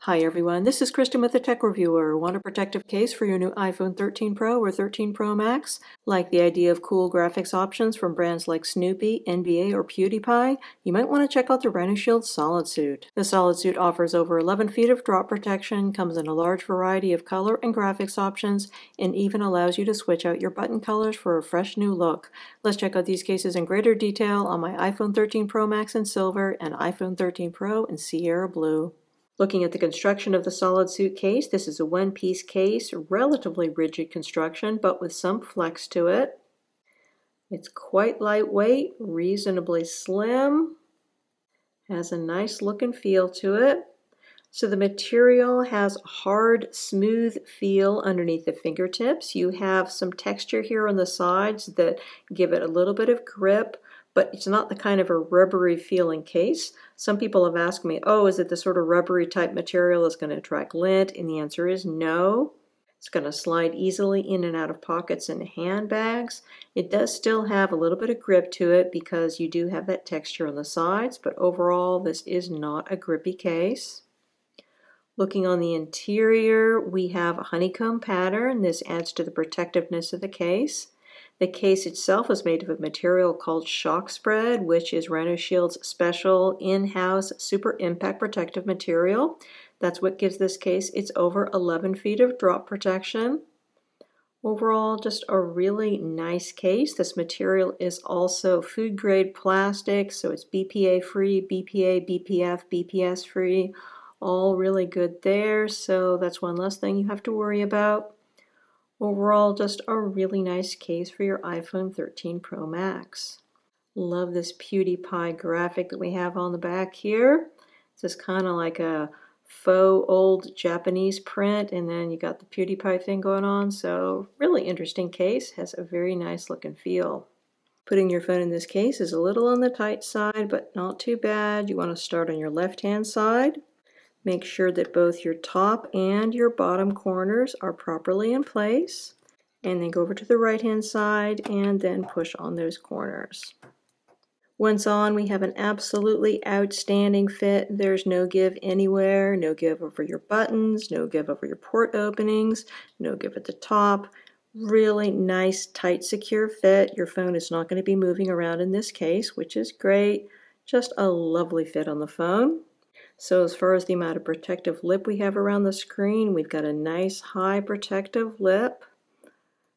Hi everyone, this is Kristen with the Tech Reviewer. Want a protective case for your new iPhone 13 Pro or 13 Pro Max? Like the idea of cool graphics options from brands like Snoopy, NBA, or PewDiePie? You might want to check out the RhinoShield SolidSuit. The SolidSuit offers over 11 feet of drop protection, comes in a large variety of color and graphics options, and even allows you to switch out your button colors for a fresh new look. Let's check out these cases in greater detail on my iPhone 13 Pro Max in silver and iPhone 13 Pro in Sierra Blue. Looking at the construction of the SolidSuit case, this is a one-piece case, relatively rigid construction, but with some flex to it. It's quite lightweight, reasonably slim, has a nice look and feel to it. So the material has a hard, smooth feel underneath the fingertips. You have some texture here on the sides that give it a little bit of grip, but it's not the kind of a rubbery feeling case. Some people have asked me, oh, is it the sort of rubbery type material that's going to attract lint? And the answer is no. It's going to slide easily in and out of pockets and handbags. It does still have a little bit of grip to it because you do have that texture on the sides, but overall this is not a grippy case. Looking on the interior, we have a honeycomb pattern. This adds to the protectiveness of the case. The case itself is made of a material called shock spread, which is RhinoShield's special in-house super impact protective material. That's what gives this case its over 11 feet of drop protection. Overall, just a really nice case. This material is also food grade plastic, so it's BPA-free, BPA, BPF, BPS-free, all really good there. So that's one less thing you have to worry about. Overall, just a really nice case for your iPhone 13 Pro Max. Love this PewDiePie graphic that we have on the back here. This is kind of like a faux old Japanese print, and then you got the PewDiePie thing going on. So really interesting case, has a very nice look and feel. Putting your phone in this case is a little on the tight side, but not too bad. You want to start on your left-hand side. Make sure that both your top and your bottom corners are properly in place. And then go over to the right-hand side and then push on those corners. Once on, we have an absolutely outstanding fit. There's no give anywhere, no give over your buttons, no give over your port openings, no give at the top. Really nice, tight, secure fit. Your phone is not going to be moving around in this case, which is great. Just a lovely fit on the phone. So as far as the amount of protective lip we have around the screen, we've got a nice high protective lip.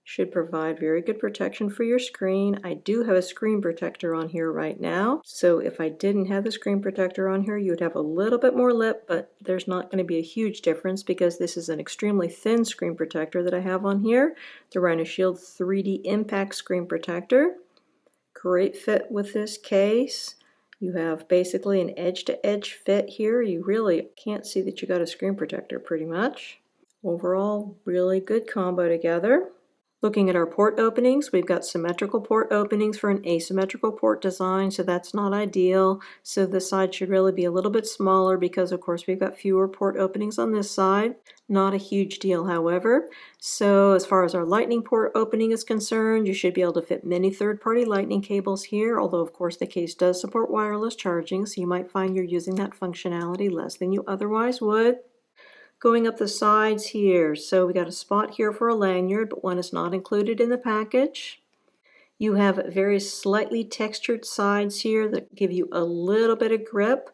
Should provide very good protection for your screen. I do have a screen protector on here right now. So if I didn't have the screen protector on here, you would have a little bit more lip, but there's not going to be a huge difference because this is an extremely thin screen protector that I have on here. The RhinoShield 3D Impact Screen Protector. Great fit with this case. You have basically an edge-to-edge fit here. You really can't see that you got a screen protector pretty much. Overall, really good combo together. Looking at our port openings, we've got symmetrical port openings for an asymmetrical port design, so that's not ideal. So this side should really be a little bit smaller because, of course, we've got fewer port openings on this side. Not a huge deal, however. So as far as our lightning port opening is concerned, you should be able to fit many third-party lightning cables here, although, of course, the case does support wireless charging, so you might find you're using that functionality less than you otherwise would. Going up the sides here, so we got a spot here for a lanyard, but one is not included in the package. You have very slightly textured sides here that give you a little bit of grip.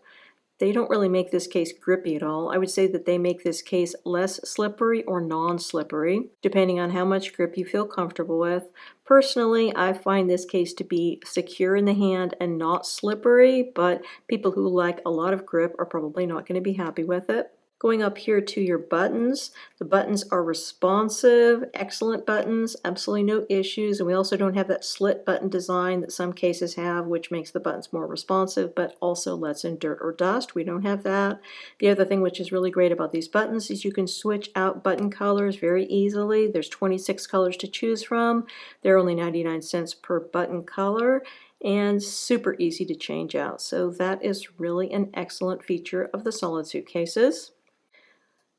They don't really make this case grippy at all. I would say that they make this case less slippery or non-slippery, depending on how much grip you feel comfortable with. Personally, I find this case to be secure in the hand and not slippery, but people who like a lot of grip are probably not going to be happy with it. Going up here to your buttons, the buttons are responsive, excellent buttons, absolutely no issues, and we also don't have that slit button design that some cases have, which makes the buttons more responsive, but also lets in dirt or dust. We don't have that. The other thing which is really great about these buttons is you can switch out button colors very easily. There's 26 colors to choose from. They're only 99 cents per button color, and super easy to change out. So that is really an excellent feature of the SolidSuit cases.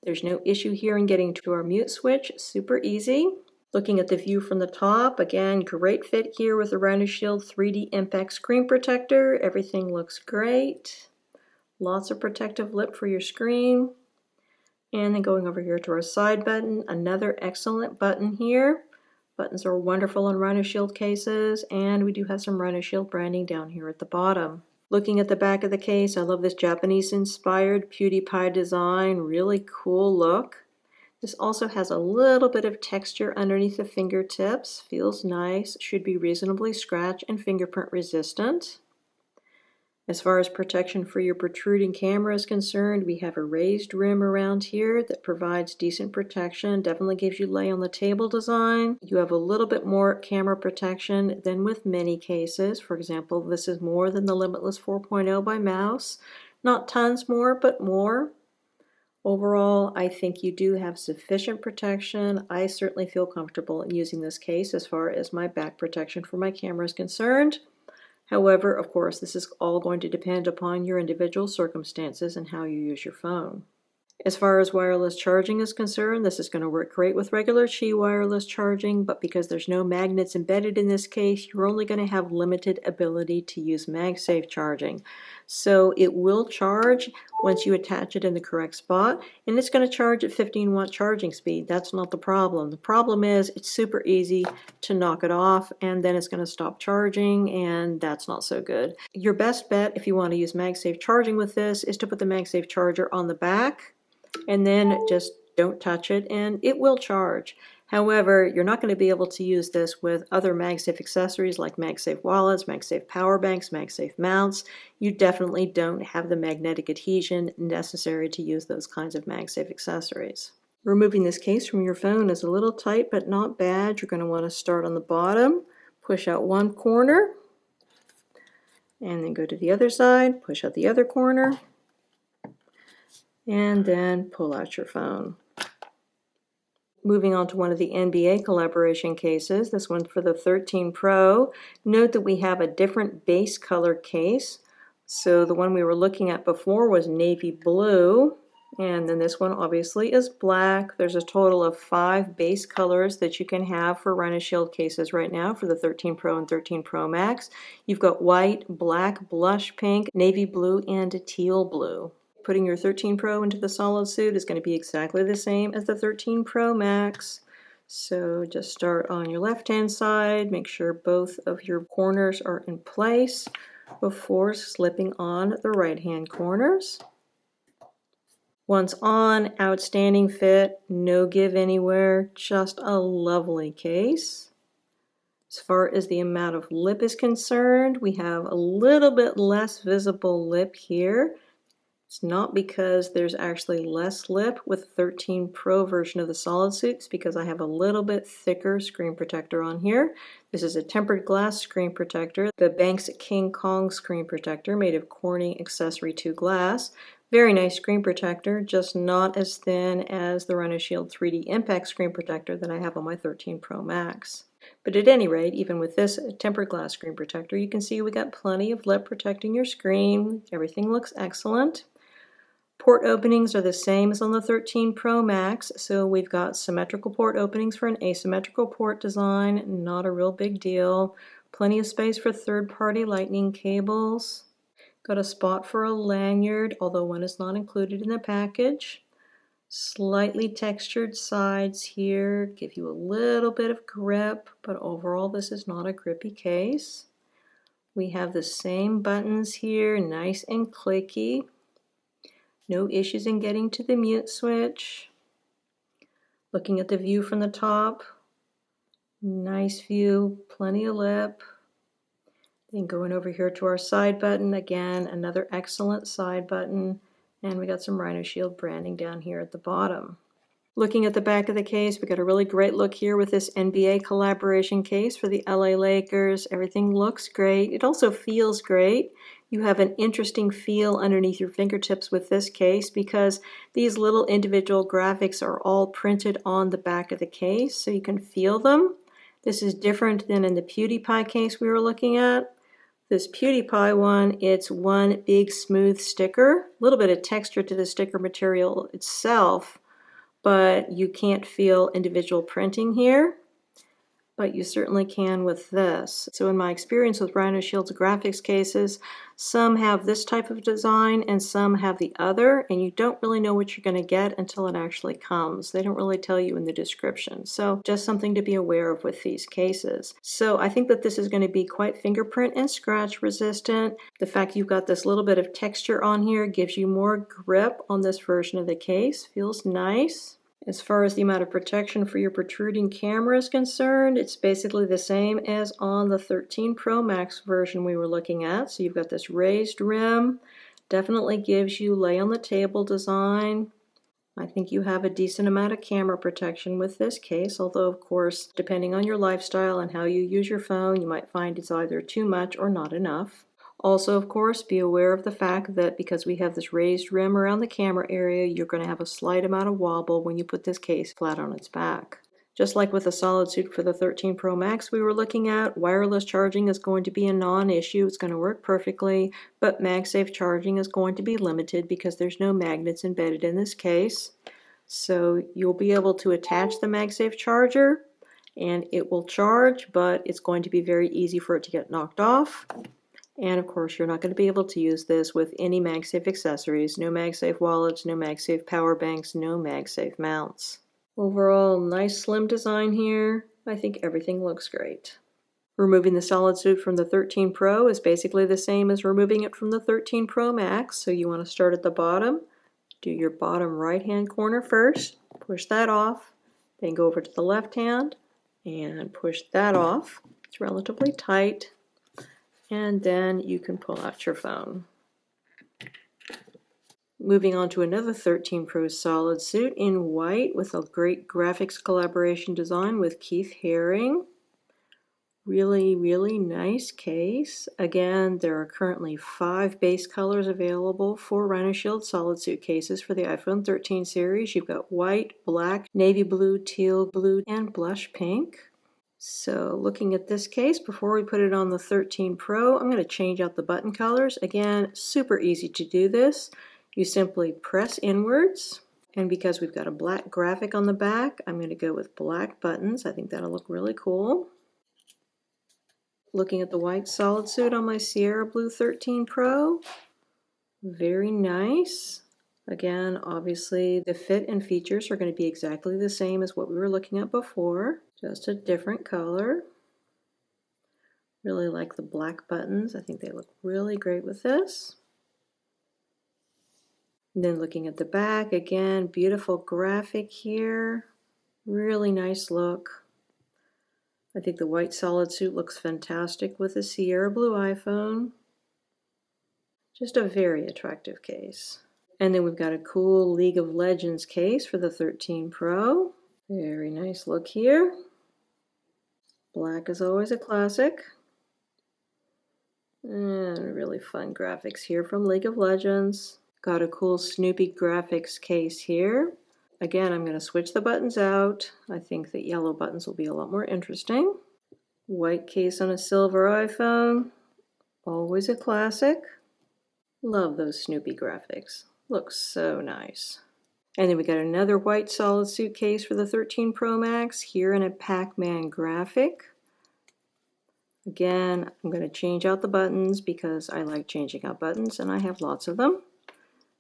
There's no issue here in getting to our mute switch, super easy. Looking at the view from the top, again, great fit here with the RhinoShield 3D Impact Screen Protector. Everything looks great. Lots of protective lip for your screen. And then going over here to our side button, another excellent button here. Buttons are wonderful in RhinoShield cases, and we do have some RhinoShield branding down here at the bottom. Looking at the back of the case, I love this Japanese-inspired PewDiePie design, really cool look. This also has a little bit of texture underneath the fingertips, feels nice, should be reasonably scratch and fingerprint resistant. As far as protection for your protruding camera is concerned, we have a raised rim around here that provides decent protection, definitely gives you lay on the table design. You have a little bit more camera protection than with many cases. For example, this is more than the Limitless 4.0 by Mouse. Not tons more, but more. Overall, I think you do have sufficient protection. I certainly feel comfortable in using this case as far as my back protection for my camera is concerned. However, of course, this is all going to depend upon your individual circumstances and how you use your phone. As far as wireless charging is concerned, this is going to work great with regular Qi wireless charging, but because there's no magnets embedded in this case, you're only going to have limited ability to use MagSafe charging. So it will charge once you attach it in the correct spot, and it's going to charge at 15-watt charging speed. That's not the problem. The problem is it's super easy to knock it off, and then it's going to stop charging, and that's not so good. Your best bet if you want to use MagSafe charging with this is to put the MagSafe charger on the back, and then just don't touch it and it will charge. However, you're not going to be able to use this with other MagSafe accessories like MagSafe wallets, MagSafe power banks, MagSafe mounts. You definitely don't have the magnetic adhesion necessary to use those kinds of MagSafe accessories. Removing this case from your phone is a little tight, but not bad. You're going to want to start on the bottom, push out one corner, and then go to the other side, push out the other corner, and then pull out your phone. Moving on to one of the NBA collaboration cases, this one for the 13 Pro. Note that we have a different base color case. So the one we were looking at before was navy blue, and then this one obviously is black. There's a total of 5 base colors that you can have for RhinoShield cases right now for the 13 Pro and 13 Pro Max. You've got white, black, blush pink, navy blue, and teal blue. Putting your 13 Pro into the SolidSuit is going to be exactly the same as the 13 Pro Max. So just start on your left-hand side, make sure both of your corners are in place before slipping on the right-hand corners. Once on, outstanding fit, no give anywhere, just a lovely case. As far as the amount of lip is concerned, we have a little bit less visible lip here. It's not because there's actually less lip with the 13 Pro version of the SolidSuit. It's because I have a little bit thicker screen protector on here. This is a tempered glass screen protector, the Banks King Kong screen protector made of Corning Accessory 2 glass. Very nice screen protector, just not as thin as the RhinoShield 3D Impact screen protector that I have on my 13 Pro Max. But at any rate, even with this tempered glass screen protector, you can see we got plenty of lip protecting your screen. Everything looks excellent. Port openings are the same as on the 13 Pro Max, so we've got symmetrical port openings for an asymmetrical port design, not a real big deal. Plenty of space for third-party lightning cables. Got a spot for a lanyard, although one is not included in the package. Slightly textured sides here, give you a little bit of grip, but overall this is not a grippy case. We have the same buttons here, nice and clicky. No issues in getting to the mute switch. Looking at the view from the top, nice view, plenty of lip. Then going over here to our side button, again, another excellent side button, and we got some RhinoShield branding down here at the bottom. Looking at the back of the case, we got a really great look here with this NBA collaboration case for the LA Lakers. Everything looks great. It also feels great. You have an interesting feel underneath your fingertips with this case because these little individual graphics are all printed on the back of the case, so you can feel them. This is different than in the PewDiePie case we were looking at. This PewDiePie one, it's one big smooth sticker, a little bit of texture to the sticker material itself, but you can't feel individual printing here. but you certainly can with this. So in my experience with RhinoShield's graphics cases, some have this type of design and some have the other, and you don't really know what you're going to get until it actually comes. They don't really tell you in the description. So just something to be aware of with these cases. So I think that this is going to be quite fingerprint and scratch resistant. The fact you've got this little bit of texture on here gives you more grip on this version of the case. Feels nice. As far as the amount of protection for your protruding camera is concerned, it's basically the same as on the 13 Pro Max version we were looking at. So you've got this raised rim, definitely gives you lay on the table design. I think you have a decent amount of camera protection with this case, although of course, depending on your lifestyle and how you use your phone, you might find it's either too much or not enough. Also, of course, be aware of the fact that because we have this raised rim around the camera area, you're going to have a slight amount of wobble when you put this case flat on its back. Just like with the SolidSuit for the 13 Pro Max we were looking at, wireless charging is going to be a non-issue. It's going to work perfectly, but MagSafe charging is going to be limited because there's no magnets embedded in this case. So you'll be able to attach the MagSafe charger and it will charge, but it's going to be very easy for it to get knocked off. And of course, you're not going to be able to use this with any MagSafe accessories. No MagSafe wallets, no MagSafe power banks, no MagSafe mounts. Overall, nice slim design here. I think everything looks great. Removing the SolidSuit from the 13 Pro is basically the same as removing it from the 13 Pro Max. So you want to start at the bottom, do your bottom right-hand corner first, push that off, then go over to the left hand and push that off. It's relatively tight. And then you can pull out your phone. Moving on to another 13 Pro SolidSuit in white with a great graphics collaboration design with Keith Haring. Really, really nice case. Again, there are currently 5 base colors available for RhinoShield SolidSuit cases for the iPhone 13 series. You've got white, black, navy blue, teal blue, and blush pink. So looking at this case, before we put it on the 13 Pro, I'm going to change out the button colors. Again, super easy to do this. You simply press inwards, and because we've got a black graphic on the back, I'm going to go with black buttons. I think that'll look really cool. Looking at the white SolidSuit on my Sierra Blue 13 Pro, very nice. Again, obviously the fit and features are going to be exactly the same as what we were looking at before, just a different color. Really like the black buttons. I think they look really great with this. And then looking at the back, again, beautiful graphic here. Really nice look. I think the white SolidSuit looks fantastic with the Sierra Blue iPhone. Just a very attractive case. And then we've got a cool League of Legends case for the 13 Pro. Very nice look here. Black is always a classic. And really fun graphics here from League of Legends. Got a cool Snoopy graphics case here. Again, I'm going to switch the buttons out. I think the yellow buttons will be a lot more interesting. White case on a silver iPhone. Always a classic. Love those Snoopy graphics. Looks so nice. And then we got another white SolidSuit case for the 13 Pro Max, here in a Pac-Man graphic. Again, I'm going to change out the buttons because I like changing out buttons and I have lots of them.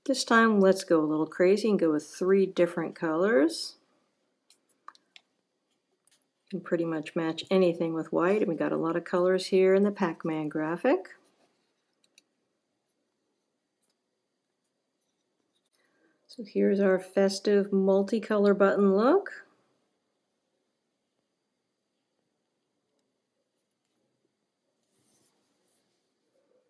This time, let's go a little crazy and go with 3 different colors. You can pretty much match anything with white, and we got a lot of colors here in the Pac-Man graphic. So here's our festive multicolor button look.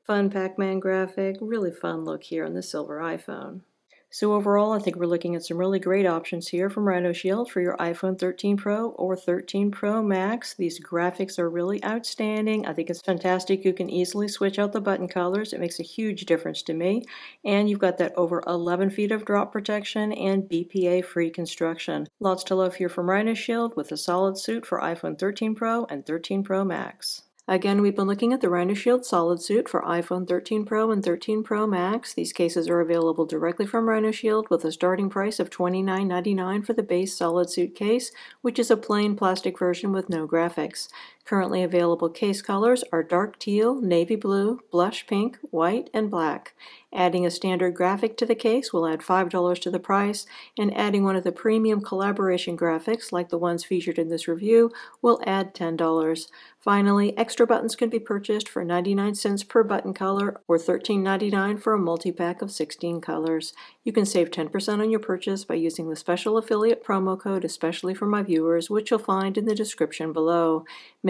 Fun Pac-Man graphic, really fun look here on the silver iPhone. So overall, I think we're looking at some really great options here from RhinoShield for your iPhone 13 Pro or 13 Pro Max. These graphics are really outstanding. I think it's fantastic. You can easily switch out the button colors. It makes a huge difference to me. And you've got that over 11 feet of drop protection and BPA-free construction. Lots to love here from RhinoShield with the SolidSuit for iPhone 13 Pro and 13 Pro Max. Again, we've been looking at the RhinoShield SolidSuit for iPhone 13 Pro and 13 Pro Max. These cases are available directly from RhinoShield with a starting price of $29.99 for the base SolidSuit case, which is a plain plastic version with no graphics. Currently available case colors are dark teal, navy blue, blush pink, white, and black. Adding a standard graphic to the case will add $5 to the price, and adding one of the premium collaboration graphics, like the ones featured in this review, will add $10. Finally, extra buttons can be purchased for 99 cents per button color or $13.99 for a multi-pack of 16 colors. You can save 10% on your purchase by using the special affiliate promo code, especially for my viewers, which you'll find in the description below.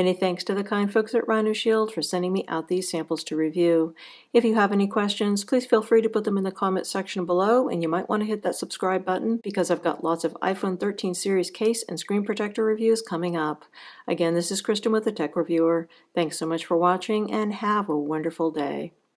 Many thanks to the kind folks at RhinoShield for sending me out these samples to review. If you have any questions, please feel free to put them in the comment section below, and you might want to hit that subscribe button because I've got lots of iPhone 13 series case and screen protector reviews coming up. Again, this is Kristen with the Tech Reviewer. Thanks so much for watching, and have a wonderful day.